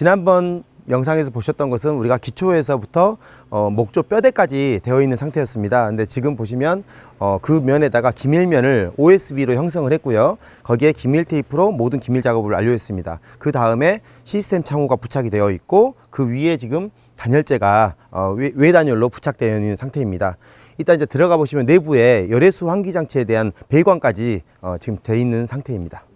지난번 영상에서 보셨던 것은 우리가 기초에서부터 목조 뼈대까지 되어 있는 상태였습니다. 근데 지금 보시면 그 면에다가 기밀면을 OSB로 형성을 했고요. 거기에 기밀 테이프로 모든 기밀 작업을 완료했습니다. 그 다음에 시스템 창호가 부착이 되어 있고 그 위에 지금 단열재가 외단열로 부착되어 있는 상태입니다. 이따 이제 들어가 보시면 내부에 열애수 환기 장치에 대한 배관까지 지금 되어 있는 상태입니다.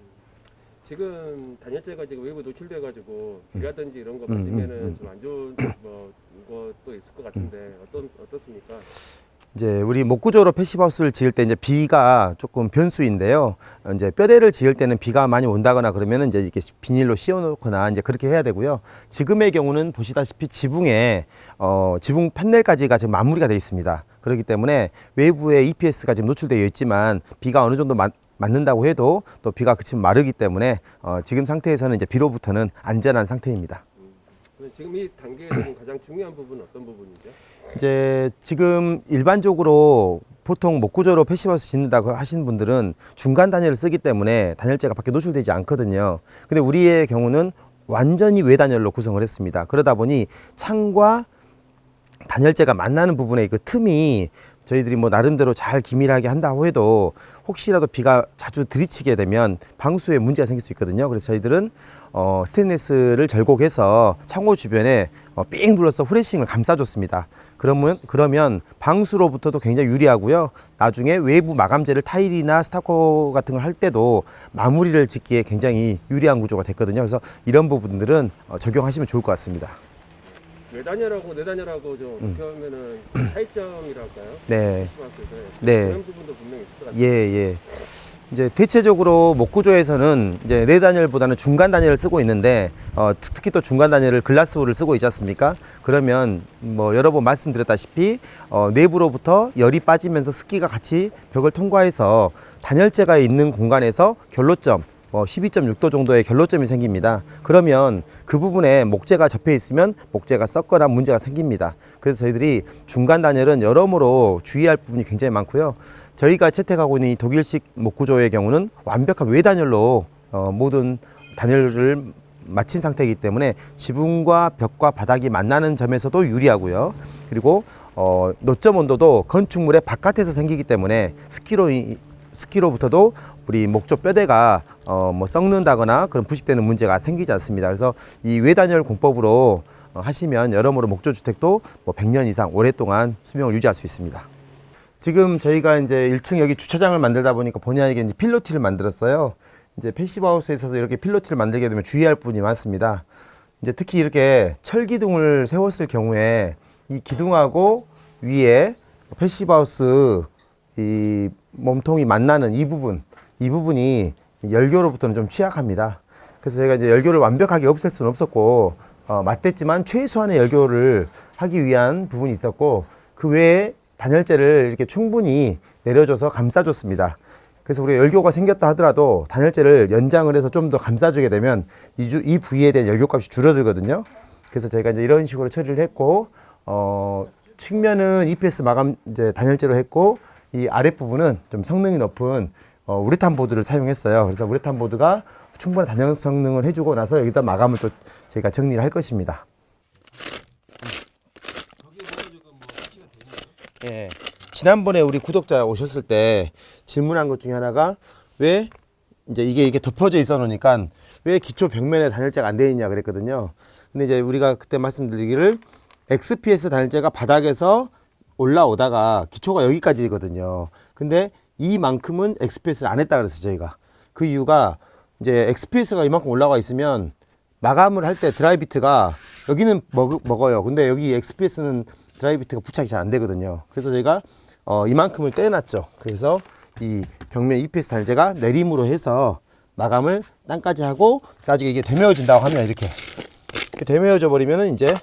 지금 단열재가 지금 외부 노출돼가지고 비라든지 이런 거 맞으면은 좀 안 좋은 뭐 것도 있을 것 같은데 어떻습니까? 이제 우리 목구조로 패시브하우스를 지을 때 이제 비가 조금 변수인데요. 이제 뼈대를 지을 때는 비가 많이 온다거나 그러면은 이제 이렇게 비닐로 씌워놓거나 이제 그렇게 해야 되고요. 지금의 경우는 보시다시피 지붕에 지붕 판넬까지가 지금 마무리가 되어 있습니다. 그렇기 때문에 외부에 EPS가 지금 노출되어 있지만 비가 어느 정도 맞는다고 해도 또 비가 그치면 마르기 때문에 지금 상태에서는 이제 비로부터는 안전한 상태입니다. 지금 이 단계에서 가장 중요한 부분은 어떤 부분이죠? 이제 지금 일반적으로 보통 목구조로 패시브하우스 짓는다고 하시는 분들은 중간 단열을 쓰기 때문에 단열재가 밖에 노출되지 않거든요. 근데 우리의 경우는 완전히 외단열로 구성을 했습니다. 그러다 보니 창과 단열재가 만나는 부분의 그 틈이 저희들이 뭐 나름대로 잘 기밀하게 한다고 해도 혹시라도 비가 자주 들이치게 되면 방수에 문제가 생길 수 있거든요. 그래서 저희들은 스테인리스를 절곡해서 창호 주변에 삥 둘러서 후레싱을 감싸줬습니다. 그러면 방수로부터도 굉장히 유리하고요. 나중에 외부 마감재를 타일이나 스타코 같은 걸 할 때도 마무리를 짓기에 굉장히 유리한 구조가 됐거든요. 그래서 이런 부분들은 적용하시면 좋을 것 같습니다. 외단열하고 내단열하고 좀 어떻게 하면은 차이점이랄까요? 네. 패시브하우스에서 네. 그런 부분도 분명히 있을 것 같아요. 예. 이제 대체적으로 목구조에서는 이제 내단열보다는 중간 단열을 쓰고 있는데 특히 또 중간 단열을 글라스홀을 쓰고 있지 않습니까? 그러면 뭐 여러 번 말씀드렸다시피 내부로부터 열이 빠지면서 습기가 같이 벽을 통과해서 단열재가 있는 공간에서 결로점 12.6도 정도의 결로점이 생깁니다. 그러면 그 부분에 목재가 접해 있으면 목재가 썩거나 문제가 생깁니다. 그래서 저희들이 중간 단열은 여러모로 주의할 부분이 굉장히 많고요. 저희가 채택하고 있는 이 독일식 목구조의 경우는 완벽한 외단열로 모든 단열을 마친 상태이기 때문에 지붕과 벽과 바닥이 만나는 점에서도 유리하고요. 그리고 노점 온도도 건축물의 바깥에서 생기기 때문에 스키로부터도 우리 목조 뼈대가 뭐 썩는다거나 그런 부식되는 문제가 생기지 않습니다. 그래서 이 외단열 공법으로 하시면 여러모로 목조 주택도 뭐 100년 이상 오랫동안 수명을 유지할 수 있습니다. 지금 저희가 이제 1층 여기 주차장을 만들다 보니까 본의 아니게 이제 필로티를 만들었어요. 이제 패시브하우스에서 이렇게 필로티를 만들게 되면 주의할 부분이 많습니다. 이제 특히 이렇게 철 기둥을 세웠을 경우에 이 기둥하고 위에 패시브하우스 이 몸통이 만나는 이 부분이 열교로부터는 좀 취약합니다. 그래서 저희가 이제 열교를 완벽하게 없앨 수는 없었고 맞댔지만 최소한의 열교를 하기 위한 부분이 있었고 그 외에 단열재를 이렇게 충분히 내려줘서 감싸줬습니다. 그래서 우리가 열교가 생겼다 하더라도 단열재를 연장을 해서 좀 더 감싸주게 되면 이 부위에 대한 열교값이 줄어들거든요. 그래서 저희가 이제 이런 식으로 처리를 했고 측면은 EPS 마감 이제 단열재로 했고 이 아랫부분은 좀 성능이 높은 우레탄 보드를 사용했어요. 그래서 우레탄 보드가 충분한 단열 성능을 해주고 나서 여기다 마감을 또 저희가 정리를 할 것입니다. 예. 지난번에 우리 구독자 오셨을 때 질문한 것 중에 하나가 왜 이제 이게 덮어져 있어 놓으니까 왜 기초 벽면에 단열재가 안 되어 있냐 그랬거든요. 근데 이제 우리가 그때 말씀드리기를 XPS 단열재가 바닥에서 올라오다가 기초가 여기까지거든요. 근데 이만큼은 XPS를 안 했다 그랬어요, 저희가. 그 이유가 이제 XPS가 이만큼 올라가 있으면 마감을 할 때 드라이비트가 여기는 먹어요. 근데 여기 XPS는 드라이비트가 부착이 잘 안 되거든요. 그래서 저희가 이만큼을 떼놨죠. 그래서 이 벽면 EPS 단열재가 내림으로 해서 마감을 땅까지 하고 나중에 이게 되메어진다고 하면 이렇게 되메어져 버리면은 이제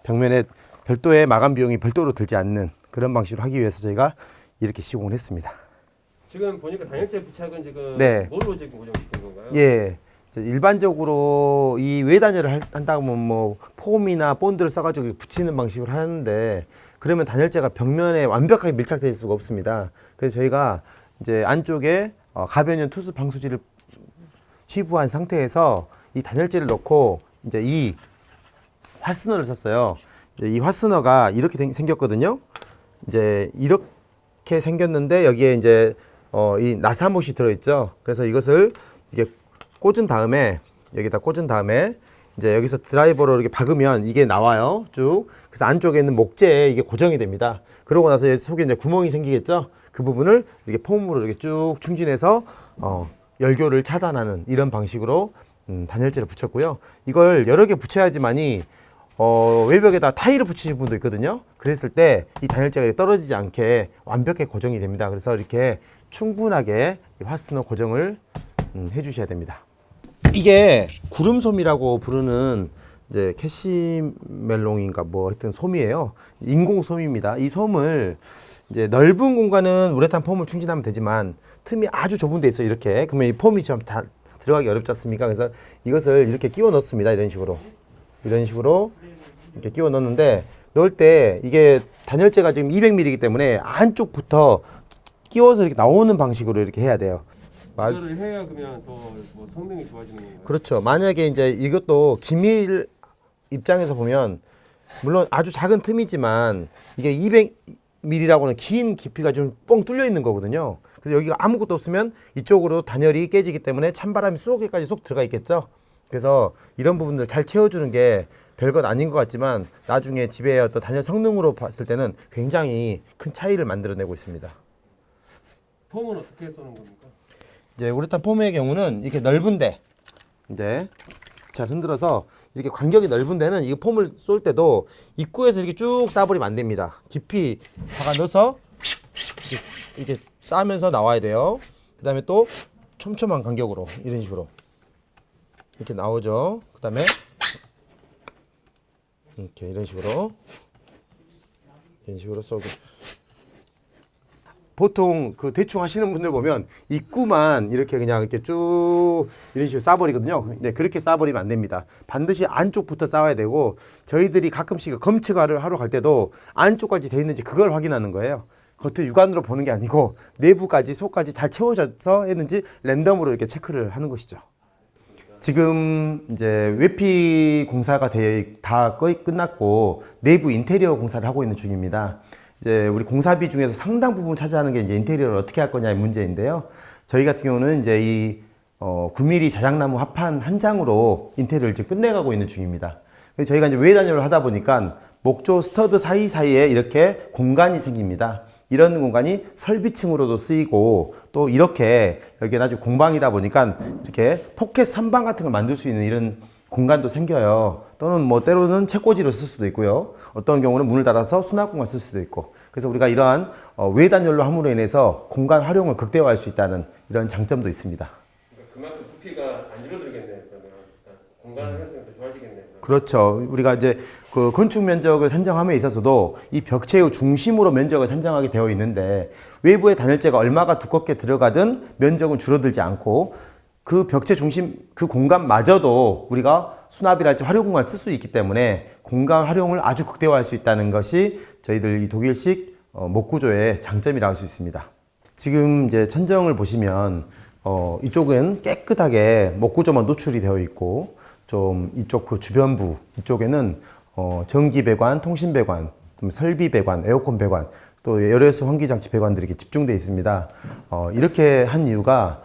벽면에 별도의 마감 비용이 별도로 들지 않는 그런 방식으로 하기 위해서 저희가 이렇게 시공을 했습니다. 지금 보니까 단열재 부착은 지금 네. 뭘로 지금 고정시킨 건가요? 예. 일반적으로 이 외단열을 한다고 하면 뭐 폼이나 본드를 써가지고 붙이는 방식으로 하는데 그러면 단열재가 벽면에 완벽하게 밀착되어 있을 수가 없습니다. 그래서 저희가 이제 안쪽에 가변형 투수 방수지를 취부한 상태에서 이 단열재를 넣고 이제 이 화스너를 썼어요. 이제 이 화스너가 이렇게 생겼거든요. 이제 이렇게 생겼는데 여기에 이제 이 나사못이 들어있죠. 그래서 이것을 이게 꽂은 다음에 여기다 꽂은 다음에 이제 여기서 드라이버로 이렇게 박으면 이게 나와요. 쭉. 그래서 안쪽에 있는 목재에 이게 고정이 됩니다. 그러고 나서 속에 이제 구멍이 생기겠죠. 그 부분을 이렇게 폼으로 이렇게 쭉 충진해서 열교를 차단하는 이런 방식으로 단열재를 붙였고요. 이걸 여러 개 붙여야지만이 외벽에다 타일을 붙이신 분도 있거든요. 그랬을 때 이 단열재가 떨어지지 않게 완벽하게 고정이 됩니다. 그래서 이렇게 충분하게 이 화스너 고정을 해주셔야 됩니다. 이게 구름솜이라고 부르는 이제 캐시멜롱인가 뭐 하여튼 솜이에요. 인공 솜입니다. 이 솜을 이제 넓은 공간은 우레탄 폼을 충진하면 되지만 틈이 아주 좁은 데 있어요. 이렇게 그러면 이 폼이 좀 다 들어가기 어렵지 않습니까? 그래서 이것을 이렇게 끼워 넣습니다. 이런 식으로 이렇게 끼워 넣는데 넣을 때 이게 단열재가 지금 200mm이기 때문에 안쪽부터 끼워서 이렇게 나오는 방식으로 이렇게 해야 돼요. 이거를 해야 그러면 더 뭐 성능이 좋아지는 건가요? 그렇죠. 만약에 이제 이것도 기밀 입장에서 보면 물론 아주 작은 틈이지만 이게 200mm라고는 긴 깊이가 좀 뻥 뚫려 있는 거거든요. 그래서 여기가 아무것도 없으면 이쪽으로 단열이 깨지기 때문에 찬바람이 쏙에까지 쏙 들어가 있겠죠. 그래서 이런 부분들 잘 채워주는 게 별것 아닌 것 같지만 나중에 집에 어떤 단열 성능으로 봤을 때는 굉장히 큰 차이를 만들어내고 있습니다. 폼은 어떻게 쏘는 겁니까? 이제 우레탄 폼의 경우는 이렇게 넓은데 이제 잘 흔들어서 이렇게 간격이 넓은 데는 이 폼을 쏠 때도 입구에서 이렇게 쭉 쏴버리면 안 됩니다. 깊이 박아 넣어서 이렇게 싸면서 나와야 돼요. 그 다음에 또 촘촘한 간격으로 이런 식으로 이렇게 나오죠. 그 다음에 이렇게 이런 식으로 쏘고 보통 그 대충 하시는 분들 보면 입구만 이렇게 그냥 이렇게 쭉 이런 식으로 쏴버리거든요. 네, 그렇게 쏴버리면 안 됩니다. 반드시 안쪽부터 쏴야 되고 저희들이 가끔씩 검측을 하러 갈 때도 안쪽까지 돼 있는지 그걸 확인하는 거예요. 겉에 육안으로 보는 게 아니고 내부까지 속까지 잘 채워져서 했는지 랜덤으로 이렇게 체크를 하는 것이죠. 지금 이제 외피 공사가 다 거의 끝났고 내부 인테리어 공사를 하고 있는 중입니다. 이제 우리 공사비 중에서 상당 부분 차지하는 게 이제 인테리어를 어떻게 할 거냐의 문제인데요. 저희 같은 경우는 이제 이 9mm 자작나무 합판 한 장으로 인테리어를 지금 끝내가고 있는 중입니다. 그래서 저희가 이제 외 단열을 하다 보니까 목조 스터드 사이사이에 이렇게 공간이 생깁니다. 이런 공간이 설비층으로도 쓰이고 또 이렇게 여기는 아주 공방이다 보니까 이렇게 포켓 선반 같은 걸 만들 수 있는 이런 공간도 생겨요. 또는 뭐 때로는 책꽂이를 쓸 수도 있고요. 어떤 경우는 문을 닫아서 수납 공간 쓸 수도 있고. 그래서 우리가 이러한 외단열로 함으로 인해서 공간 활용을 극대화할 수 있다는 이런 장점도 있습니다. 그러니까 그만큼 부피가 안 줄어들겠네요. 그러면 공간을 했으면 더 좋아지겠네요. 그렇죠. 우리가 이제 그 건축 면적을 산정함에 있어서도 이 벽체의 중심으로 면적을 산정하게 되어 있는데 외부의 단열재가 얼마가 두껍게 들어가든 면적은 줄어들지 않고 그 벽체 중심 그 공간마저도 우리가 수납이랄지 활용 공간을 쓸 수 있기 때문에 공간 활용을 아주 극대화할 수 있다는 것이 저희들 이 독일식 목구조의 장점이라고 할 수 있습니다. 지금 이제 천정을 보시면 이쪽은 깨끗하게 목구조만 노출이 되어 있고 좀 이쪽 그 주변부 이쪽에는 전기 배관, 통신 배관, 설비 배관, 에어컨 배관, 또 열외수 환기 장치 배관들이 이렇게 집중되어 있습니다. 이렇게 한 이유가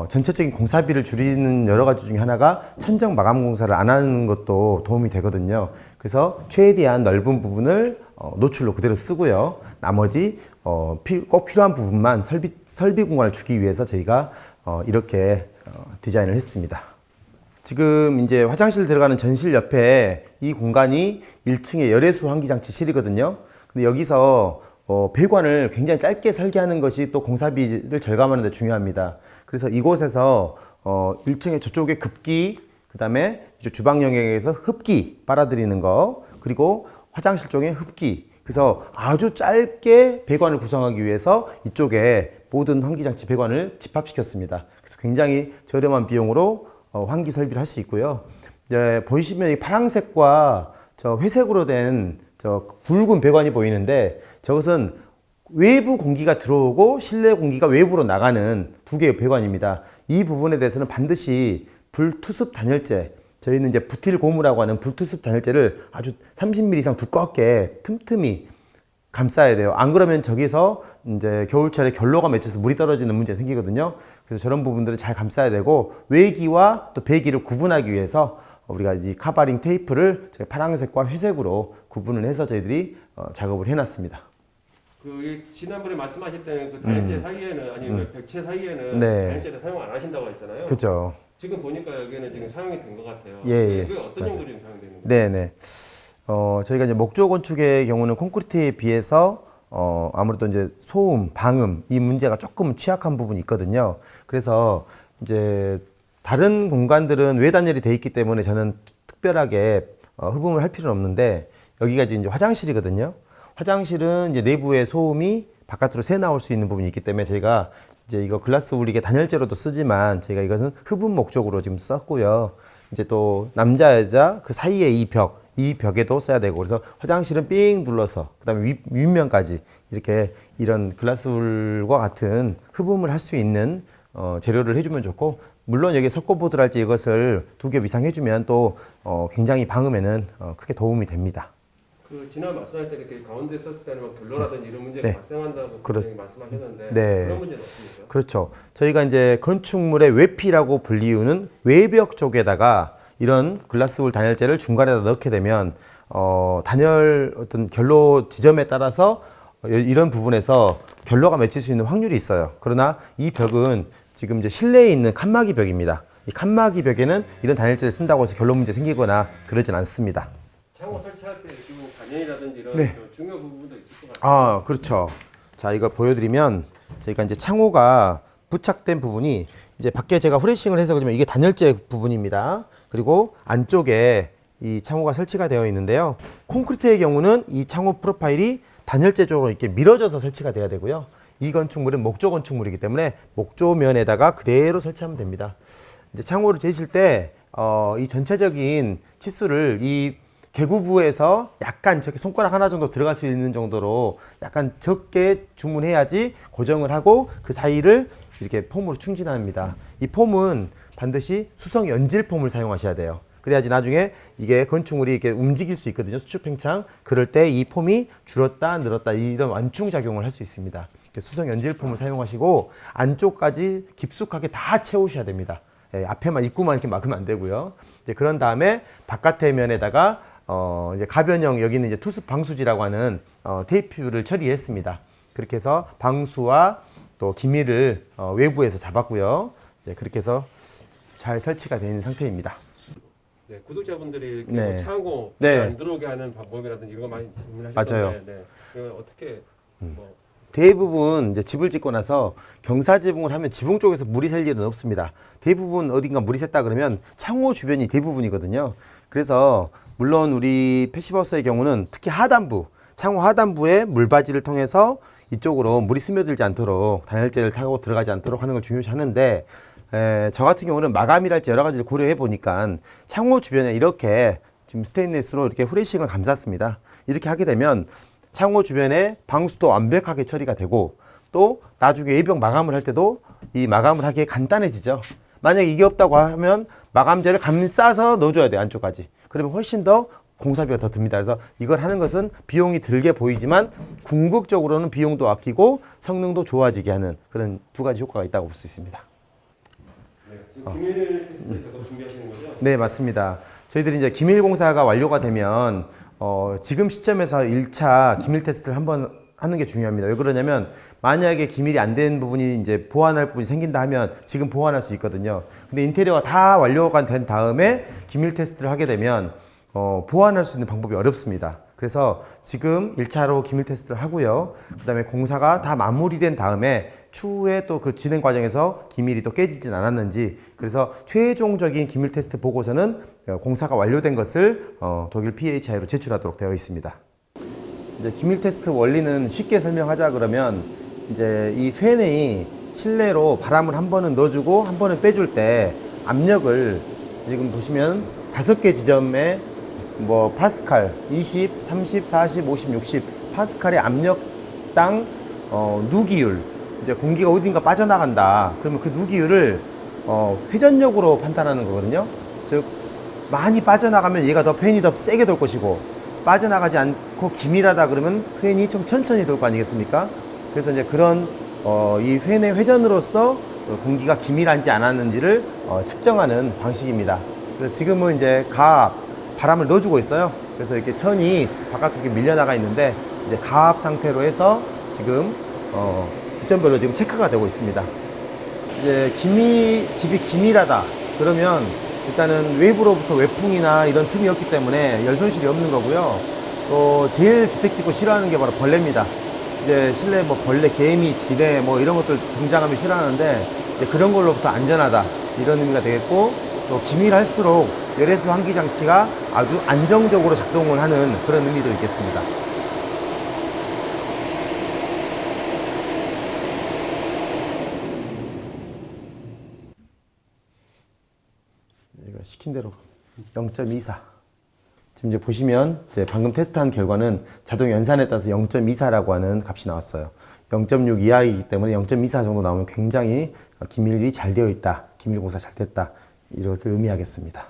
전체적인 공사비를 줄이는 여러 가지 중에 하나가 천정 마감 공사를 안 하는 것도 도움이 되거든요. 그래서 최대한 넓은 부분을 노출로 그대로 쓰고요. 나머지 꼭 필요한 부분만 설비 공간을 주기 위해서 저희가 이렇게 디자인을 했습니다. 지금 이제 화장실 들어가는 전실 옆에 이 공간이 1층에 열외수 환기장치실이거든요. 근데 여기서 배관을 굉장히 짧게 설계하는 것이 또 공사비를 절감하는 데 중요합니다. 그래서 이곳에서 1층에 저쪽에 급기, 그 다음에 주방 영역에서 흡기 빨아들이는 거, 그리고 화장실 쪽에 흡기. 그래서 아주 짧게 배관을 구성하기 위해서 이쪽에 모든 환기장치 배관을 집합시켰습니다. 그래서 굉장히 저렴한 비용으로 환기 설비를 할 수 있고요. 이제 보시면 이 파란색과 저 회색으로 된 저 굵은 배관이 보이는데 저것은 외부 공기가 들어오고 실내 공기가 외부로 나가는 두 개의 배관입니다. 이 부분에 대해서는 반드시 불투습 단열재, 저희는 이제 부틸 고무라고 하는 불투습 단열재를 아주 30mm 이상 두껍게 틈틈이 감싸야 돼요. 안 그러면 저기서 이제 겨울철에 결로가 맺혀서 물이 떨어지는 문제가 생기거든요. 그래서 저런 부분들을 잘 감싸야 되고, 외기와 또 배기를 구분하기 위해서 우리가 이 카바링 테이프를 파란색과 회색으로 구분을 해서 저희들이 작업을 해놨습니다. 그 지난번에 말씀하실 때는 그 단열재 사이에는 아니면 백체 사이에는 네. 단열재를 사용 안 하신다고 했잖아요. 그렇죠. 지금 보니까 여기는 지금 사용이 된 것 같아요. 예, 이게 어떤 맞아요. 용도로 지금 사용되는 거예요? 네네. 저희가 이제 목조 건축의 경우는 콘크리트에 비해서 아무래도 이제 소음, 방음 이 문제가 조금 취약한 부분이 있거든요. 그래서 이제 다른 공간들은 외단열이 돼 있기 때문에 저는 특별하게 흡음을 할 필요는 없는데, 여기가 이제 화장실이거든요. 화장실은 이제 내부의 소음이 바깥으로 새 나올 수 있는 부분이 있기 때문에 저희가 이제 이거 글라스 울리게 단열재로도 쓰지만 저희가 이것은 흡음 목적으로 지금 썼고요. 이제 또 남자 여자 그 사이에 이 벽에도 써야 되고, 그래서 화장실은 삥 눌러서 그다음에 윗면까지 이렇게 이런 글라스울과 같은 흡음을 할 수 있는 재료를 해주면 좋고, 물론 여기 석고보드랄지 이것을 2겹 이상 해주면 또 굉장히 방음에는 크게 도움이 됩니다. 그 지난 말씀할 때 이렇게 가운데 썼을 때는 막 결로라든지 이런 문제가 네. 발생한다고 그렇- 분명히 말씀하셨는데 네. 그런 문제는 없습니까? 그렇죠. 저희가 이제 건축물의 외피라고 불리우는 외벽 쪽에다가 이런 글라스울 단열재를 중간에다 넣게 되면 단열 어떤 결로 지점에 따라서 이런 부분에서 결로가 맺힐 수 있는 확률이 있어요. 그러나 이 벽은 지금 이제 실내에 있는 칸막이 벽입니다. 이 칸막이 벽에는 이런 단열재를 쓴다고 해서 결로 문제 생기거나 그러진 않습니다. 창호 설치할 때 지금 단열이라든지 이런 네. 좀 중요 부분도 있을 것 같아요. 그렇죠. 자, 이거 보여드리면 저희가 이제 창호가 부착된 부분이 이제 밖에 제가 후레싱을 해서 그러면 이게 단열재 부분입니다. 그리고 안쪽에 이 창호가 설치가 되어 있는데요. 콘크리트의 경우는 이 창호 프로파일이 단열재 쪽으로 이렇게 밀어져서 설치가 돼야 되고요. 이 건축물은 목조 건축물이기 때문에 목조면에다가 그대로 설치하면 됩니다. 이제 창호를 재실 때 이 전체적인 치수를 이 개구부에서 약간 저렇게 손가락 하나 정도 들어갈 수 있는 정도로 약간 적게 주문해야지 고정을 하고 그 사이를 이렇게 폼으로 충진합니다. 이 폼은 반드시 수성 연질 폼을 사용하셔야 돼요. 그래야지 나중에 이게 건축물이 이렇게 움직일 수 있거든요. 수축 팽창. 그럴 때 이 폼이 줄었다 늘었다 이런 완충 작용을 할 수 있습니다. 수성 연질 폼을 사용하시고 안쪽까지 깊숙하게 다 채우셔야 됩니다. 앞에만 입구만 이렇게 막으면 안 되고요. 이제 그런 다음에 바깥의 면에다가 이제 가변형 여기는 이제 투습 방수지라고 하는 테이프를 처리했습니다. 그렇게 해서 방수와 또 기미를 외부에서 잡았고요. 이제 그렇게 해서 잘 설치가 되어 있는 상태입니다. 네, 구독자분들이 이렇게 네. 뭐 창호 네. 안 들어오게 하는 방법이라든지 이런 거 많이 맞아요. 질문하셨는데 네. 이거 어떻게 뭐 대부분 이제 집을 짓고 나서 경사지붕을 하면 지붕 쪽에서 물이 셀 일은 없습니다. 대부분 어딘가 물이 샜다 그러면 창호 주변이 대부분이거든요. 그래서 물론 우리 패시브하우스의 경우는 특히 하단부, 창호 하단부에 물바지를 통해서 이쪽으로 물이 스며들지 않도록 단열재를 타고 들어가지 않도록 하는 걸 중요시 하는데, 저 같은 경우는 마감이랄지 여러 가지를 고려해 보니까 창호 주변에 이렇게 지금 스테인리스로 이렇게 후레싱을 감쌌습니다. 이렇게 하게 되면 창호 주변에 방수도 완벽하게 처리가 되고, 또 나중에 외벽 마감을 할 때도 이 마감을 하기에 간단해지죠. 만약에 이게 없다고 하면 마감재를 감싸서 넣어줘야 돼요, 안쪽까지. 그러면 훨씬 더 공사비가 더 듭니다. 그래서 이걸 하는 것은 비용이 들게 보이지만 궁극적으로는 비용도 아끼고 성능도 좋아지게 하는 그런 두 가지 효과가 있다고 볼 수 있습니다. 네, 지금 기밀 테스트 작업 준비하시는 거죠? 네, 맞습니다. 저희들이 이제 기밀 공사가 완료가 되면 지금 시점에서 1차 기밀 테스트를 한번 하는 게 중요합니다. 왜 그러냐면 만약에 기밀이 안 된 부분이 이제 보완할 부분이 생긴다 하면 지금 보완할 수 있거든요. 근데 인테리어가 다 완료가 된 다음에 기밀 테스트를 하게 되면 보완할 수 있는 방법이 어렵습니다. 그래서 지금 1차로 기밀 테스트를 하고요. 그 다음에 공사가 다 마무리된 다음에 추후에 또 그 진행 과정에서 기밀이 또 깨지진 않았는지, 그래서 최종적인 기밀 테스트 보고서는 공사가 완료된 것을 독일 PHI로 제출하도록 되어 있습니다. 이제 기밀 테스트 원리는 쉽게 설명하자 그러면 이제 이 팬이 실내로 바람을 한 번은 넣어주고 한 번은 빼줄 때 압력을 지금 보시면 5개 지점에 뭐 파스칼 20, 30, 40, 50, 60 파스칼의 압력당 누기율, 이제 공기가 어딘가 빠져나간다 그러면 그 누기율을 회전력으로 판단하는 거거든요. 즉 많이 빠져나가면 얘가 더 팬이 더 세게 돌 것이고, 빠져나가지 않고 기밀하다 그러면 팬이 좀 천천히 돌 거 아니겠습니까? 그래서 이제 그런 이 팬의 회전으로서 공기가 기밀한지 안 하는지를 측정하는 방식입니다. 그래서 지금은 이제 바람을 넣어주고 있어요. 그래서 이렇게 천이 바깥쪽에 밀려나가 있는데, 이제 가압 상태로 해서 지금 지점별로 지금 체크가 되고 있습니다. 이제 집이 기밀하다 그러면 일단은 외부로부터 외풍이나 이런 틈이 없기 때문에 열 손실이 없는 거고요. 또 제일 주택지구 싫어하는 게 바로 벌레입니다. 이제 실내 뭐 벌레, 개미, 지뢰 뭐 이런 것들 등장하면 싫어하는데, 이제 그런 걸로부터 안전하다 이런 의미가 되겠고, 또 기밀할수록 열애수 환기 장치가 아주 안정적으로 작동을 하는 그런 의미도 있겠습니다. 시킨 대로 0.24. 지금 이제 보시면 이제 방금 테스트한 결과는 자동 연산에 따라서 0.24라고 하는 값이 나왔어요. 0.6 이하이기 때문에 0.24 정도 나오면 굉장히 기밀이 잘 되어 있다, 기밀 공사 잘 됐다, 이것을 의미하겠습니다.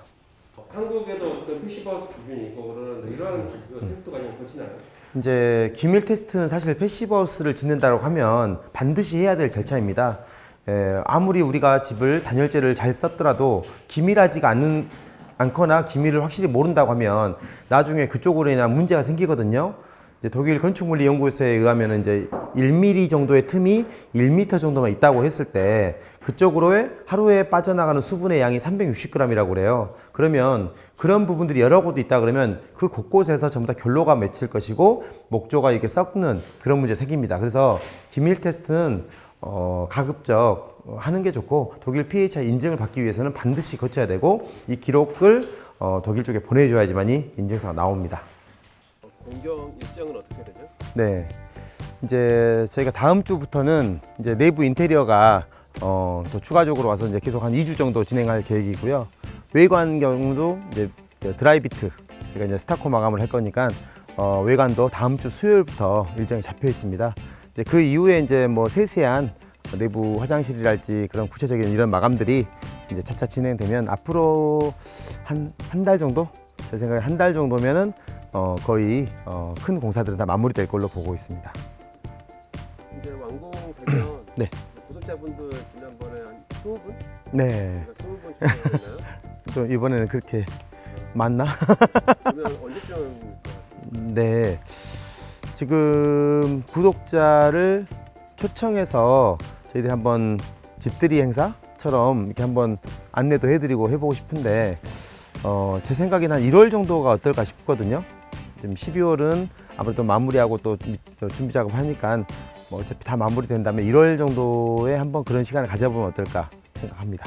한국에도 어떤 패시브하우스 기준이 있고 그러는데 이러한 테스트 과정이 거치나요? 이제 기밀 테스트는 사실 패시브하우스를 짓는다고 하면 반드시 해야 될 절차입니다. 아무리 우리가 집을 단열재를 잘 썼더라도 기밀하지가 않거나 기밀을 확실히 모른다고 하면 나중에 그쪽으로 인한 문제가 생기거든요. 이제 독일 건축물리연구소에 의하면 이제 1mm 정도의 틈이 1m 정도만 있다고 했을 때 그쪽으로의 하루에 빠져나가는 수분의 양이 360g이라고 그래요. 그러면 그런 부분들이 여러 곳 있다 그러면 그 곳곳에서 전부 다 결로가 맺힐 것이고 목조가 이렇게 썩는 그런 문제 생깁니다. 그래서 기밀 테스트는 가급적 하는 게 좋고, 독일 PHI 인증을 받기 위해서는 반드시 거쳐야 되고, 이 기록을 독일 쪽에 보내줘야지만이 인증서가 나옵니다. 공정 일정은 어떻게 되죠? 네, 이제 저희가 다음 주부터는 이제 내부 인테리어가 또 추가적으로 와서 이제 계속 한 2주 정도 진행할 계획이고요. 외관 경우도 이제 드라이비트 저희가 이제 스타코 마감을 할 거니까 외관도 다음 주 수요일부터 일정이 잡혀 있습니다. 이제 그 이후에 이제 뭐 세세한 내부 화장실이랄지 그런 구체적인 이런 마감들이 이제 차차 진행되면 앞으로 한 달 정도? 제 생각에 한 달 정도면은 거의 큰 공사들은 다 마무리될 걸로 보고 있습니다. 이제 완공되면 네. 구독자분들 지난번에 한 20분? 네. 20분 정도 좀 이번에는 그렇게 많나? 그러면 언제쯤 것 같습니다? 네. 지금 구독자를 초청해서 저희들이 한번 집들이 행사처럼 이렇게 한번 안내도 해드리고 해보고 싶은데, 제 생각에는 한 1월 정도가 어떨까 싶거든요. 지금 12월은 아무래도 마무리하고 또 준비 작업 하니까 뭐 어차피 다 마무리된 다음에 1월 정도에 한번 그런 시간을 가져보면 어떨까 생각합니다.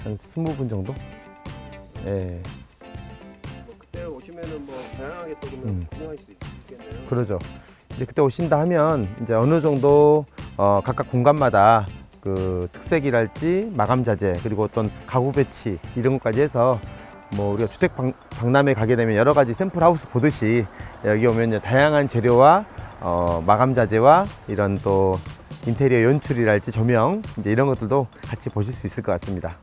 한 20분 정도? 네. 뭐 그때 오시면은 뭐 다양하게 또 그러면 구경할 수 있겠네요. 그러죠. 이제 그때 오신다 하면 이제 어느 정도 각각 공간마다 그 특색이랄지 마감 자재 그리고 어떤 가구 배치 이런 것까지 해서 뭐 우리가 주택 박람회 가게 되면 여러 가지 샘플 하우스 보듯이 여기 오면 이제 다양한 재료와 마감 자재와 이런 또 인테리어 연출이랄지 조명 이제 이런 것들도 같이 보실 수 있을 것 같습니다.